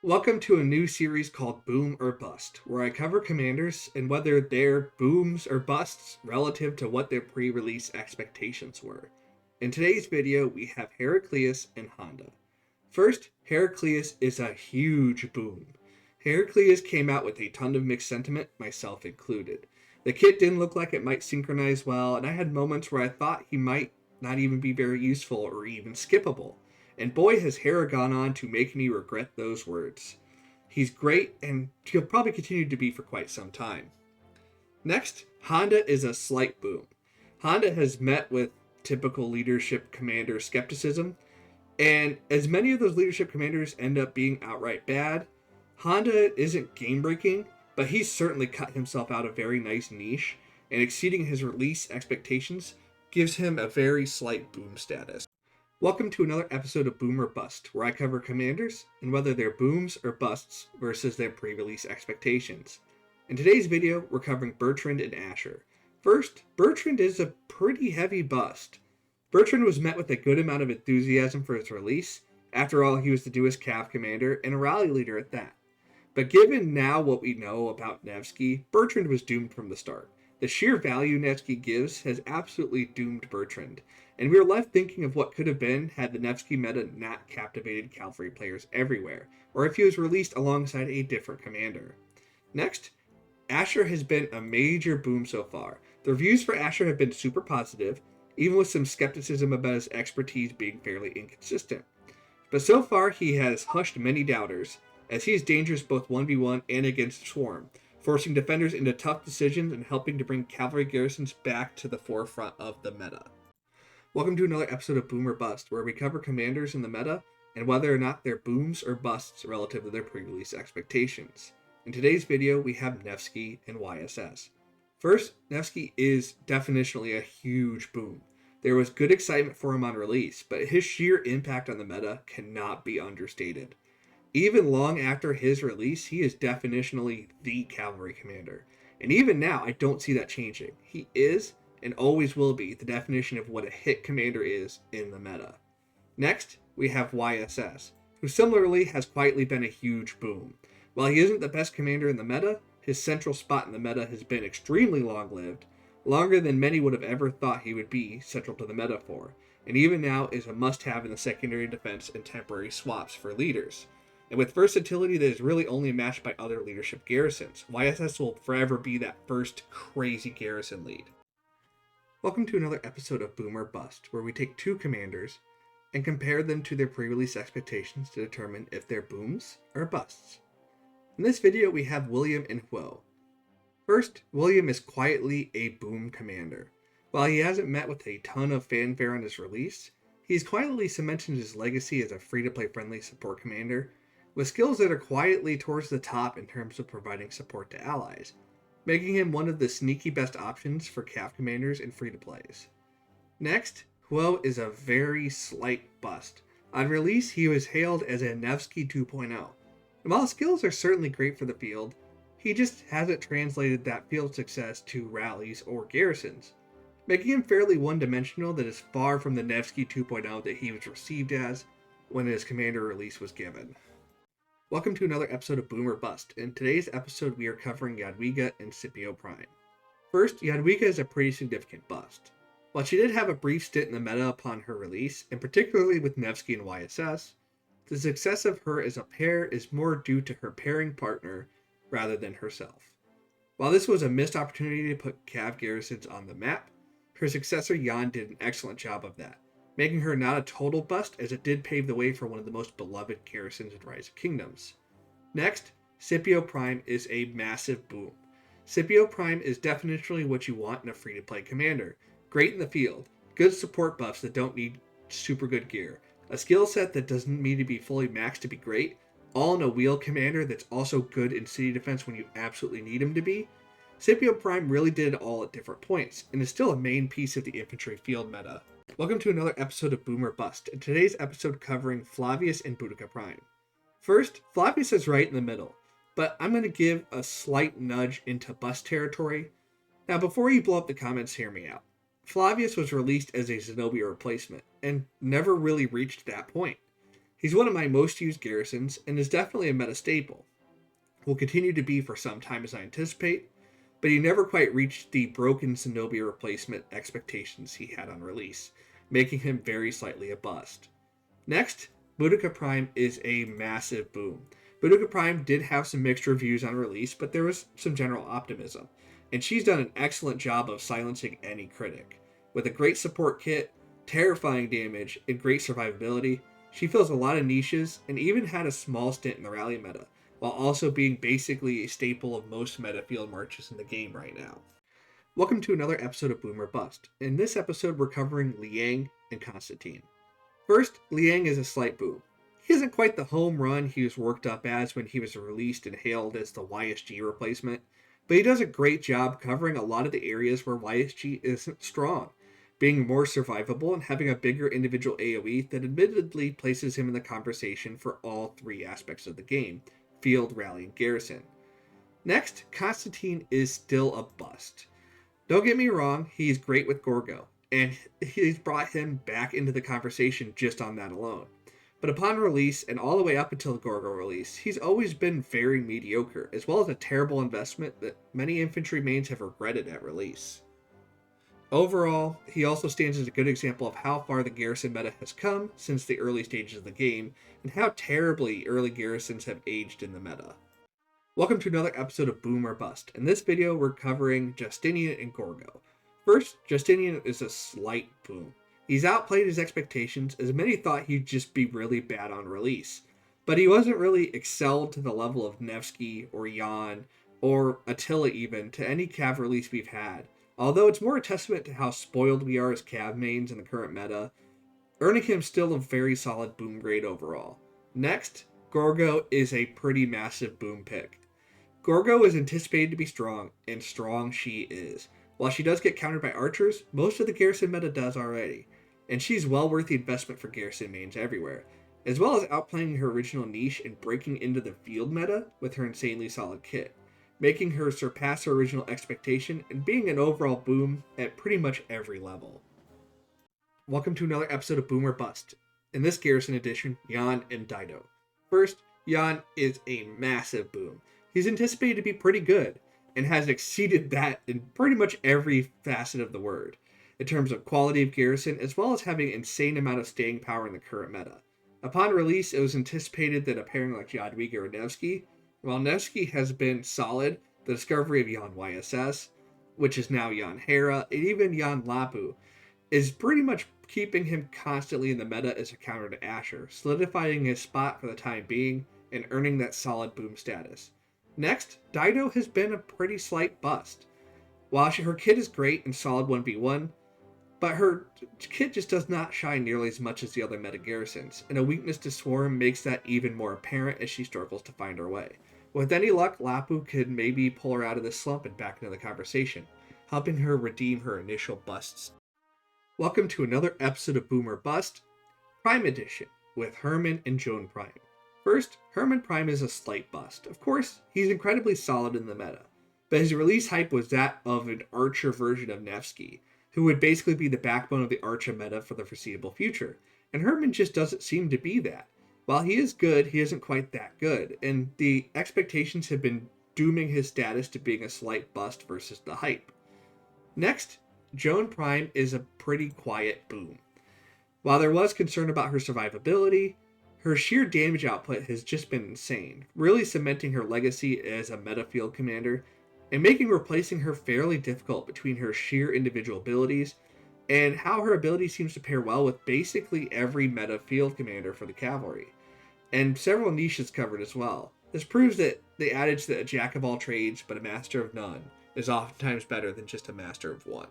Welcome to a new series called Boom or Bust, where I cover commanders and whether they're booms or busts relative to what their pre-release expectations were. In today's video, we have Heraclius and Honda. First, Heraclius is a huge boom. Heraclius came out with a ton of mixed sentiment, myself included. The kit didn't look like it might synchronize well, and I had moments where I thought he might not even be very useful or even skippable. And boy, has Hera gone on to make me regret those words. He's great, and he'll probably continue to be for quite some time. Next, Honda is a slight boom. Honda has met with typical leadership commander skepticism, and as many of those leadership commanders end up being outright bad, Honda isn't game-breaking, but he's certainly cut himself out a very nice niche, and exceeding his release expectations gives him a very slight boom status. Welcome to another episode of Boom or Bust, where I cover commanders and whether they're booms or busts versus their pre-release expectations. In today's video, we're covering Bertrand and Asher. First, Bertrand is a pretty heavy bust. Bertrand was met with a good amount of enthusiasm for his release. After all, he was the newest Cav commander and a rally leader at that. But given now what we know about Nevsky, Bertrand was doomed from the start. The sheer value Nevsky gives has absolutely doomed Bertrand, and we are left thinking of what could have been had the Nevsky meta not captivated cavalry players everywhere, or if he was released alongside a different commander. Next, Asher has been a major boom so far. The reviews for Asher have been super positive, even with some skepticism about his expertise being fairly inconsistent. But so far he has hushed many doubters, as he is dangerous both 1v1 and against Swarm, forcing defenders into tough decisions and helping to bring cavalry garrisons back to the forefront of the meta. Welcome to another episode of Boom or Bust, where we cover commanders in the meta and whether or not they're booms or busts relative to their pre-release expectations. In today's video, we have Nevsky and YSS. First, Nevsky is definitionally a huge boom. There was good excitement for him on release, but his sheer impact on the meta cannot be understated. Even long after his release, he is definitionally the cavalry commander. And even now, I don't see that changing. He is, and always will be, the definition of what a hit commander is in the meta. Next, we have YSS, who similarly has quietly been a huge boom. While he isn't the best commander in the meta, his central spot in the meta has been extremely long-lived, longer than many would have ever thought he would be central to the meta for, and even now is a must-have in the secondary defense and temporary swaps for leaders. And with versatility that is really only matched by other leadership garrisons, YSS will forever be that first crazy garrison lead. Welcome to another episode of Boom or Bust, where we take two commanders and compare them to their pre-release expectations to determine if they're booms or busts. In this video, we have William and Huo. First, William is quietly a boom commander. While he hasn't met with a ton of fanfare on his release, he's quietly cemented his legacy as a free-to-play friendly support commander, with skills that are quietly towards the top in terms of providing support to allies, making him one of the sneaky best options for Cav commanders and free-to-plays. Next, Huo is a very slight bust. On release, he was hailed as a Nevsky 2.0, and while skills are certainly great for the field, he just hasn't translated that field success to rallies or garrisons, making him fairly one-dimensional that is far from the Nevsky 2.0 that he was received as when his commander release was given. Welcome to another episode of Boom or Bust. In today's episode, we are covering Jadwiga and Scipio Prime. First, Jadwiga is a pretty significant bust. While she did have a brief stint in the meta upon her release, and particularly with Nevsky and YSS, the success of her as a pair is more due to her pairing partner rather than herself. While this was a missed opportunity to put Cav garrisons on the map, her successor Jan did an excellent job of that, making her not a total bust as it did pave the way for one of the most beloved garrisons in Rise of Kingdoms. Next, Scipio Prime is a massive boom. Scipio Prime is definitionally what you want in a free-to-play commander. Great in the field, good support buffs that don't need super good gear, a skill set that doesn't need to be fully maxed to be great, all in a wheel commander that's also good in city defense when you absolutely need him to be. Scipio Prime really did it all at different points, and is still a main piece of the infantry field meta. Welcome to another episode of Boom or Bust, in today's episode covering Flavius and Boudica Prime. First, Flavius is right in the middle, but I'm going to give a slight nudge into bust territory. Now before you blow up the comments, hear me out. Flavius was released as a Zenobia replacement, and never really reached that point. He's one of my most used garrisons and is definitely a meta staple. Will continue to be for some time as I anticipate, but he never quite reached the broken Zenobia replacement expectations he had on release, making him very slightly a bust. Next, Boudica Prime is a massive boom. Boudica Prime did have some mixed reviews on release, but there was some general optimism, and she's done an excellent job of silencing any critic. With a great support kit, terrifying damage, and great survivability, she fills a lot of niches and even had a small stint in the rally meta, while also being basically a staple of most meta field marches in the game right now. Welcome to another episode of Boom or Bust. In this episode, we're covering Liang and Constantine. First, Liang is a slight boom. He isn't quite the home run he was worked up as when he was released and hailed as the YSG replacement, but he does a great job covering a lot of the areas where YSG isn't strong, being more survivable and having a bigger individual AoE that admittedly places him in the conversation for all three aspects of the game: field, rally, and garrison. Next, Constantine is still a bust. Don't get me wrong, he's great with Gorgo, and he's brought him back into the conversation just on that alone. But upon release, and all the way up until the Gorgo release, he's always been very mediocre, as well as a terrible investment that many infantry mains have regretted at release. Overall, he also stands as a good example of how far the garrison meta has come since the early stages of the game, and how terribly early garrisons have aged in the meta. Welcome to another episode of Boom or Bust. In this video, we're covering Justinian and Gorgo. First, Justinian is a slight boom. He's outplayed his expectations, as many thought he'd just be really bad on release. But he wasn't really excelled to the level of Nevsky or Jan, or Attila even, to any Cav release we've had. Although it's more a testament to how spoiled we are as Cav mains in the current meta, earning him still a very solid boom grade overall. Next, Gorgo is a pretty massive boom pick. Gorgo is anticipated to be strong, and strong she is. While she does get countered by archers, most of the garrison meta does already, and she's well worth the investment for garrison mains everywhere, as well as outplaying her original niche and breaking into the field meta with her insanely solid kit, making her surpass her original expectation and being an overall boom at pretty much every level. Welcome to another episode of Boom or Bust. In this garrison edition, Jan and Dido. First, Jan is a massive boom. He's anticipated to be pretty good, and has exceeded that in pretty much every facet of the word, in terms of quality of garrison, as well as having an insane amount of staying power in the current meta. Upon release, it was anticipated that a pairing like Jadwiga or Nevsky, while Nevsky has been solid, the discovery of Jan YSS, which is now Jan Hera, and even Jan Lapu, is pretty much keeping him constantly in the meta as a counter to Asher, solidifying his spot for the time being, and earning that solid boom status. Next, Dido has been a pretty slight bust. While her kit is great and solid 1v1, but her kit just does not shine nearly as much as the other meta garrisons, and a weakness to Swarm makes that even more apparent as she struggles to find her way. With any luck, Lapu could maybe pull her out of this slump and back into the conversation, helping her redeem her initial busts. Welcome to another episode of Boom or Bust, Prime Edition, with Herman and Joan Prime. First, Herman Prime is a slight bust. Of course, he's incredibly solid in the meta, but his release hype was that of an Archer version of Nevsky, who would basically be the backbone of the Archer meta for the foreseeable future, and Herman just doesn't seem to be that. While he is good, he isn't quite that good, and the expectations have been dooming his status to being a slight bust versus the hype. Next, Joan Prime is a pretty quiet boom. While there was concern about her survivability, her sheer damage output has just been insane, really cementing her legacy as a meta field commander, and making replacing her fairly difficult between her sheer individual abilities, and how her ability seems to pair well with basically every meta field commander for the cavalry, and several niches covered as well. This proves that the adage that a jack of all trades but a master of none is oftentimes better than just a master of one.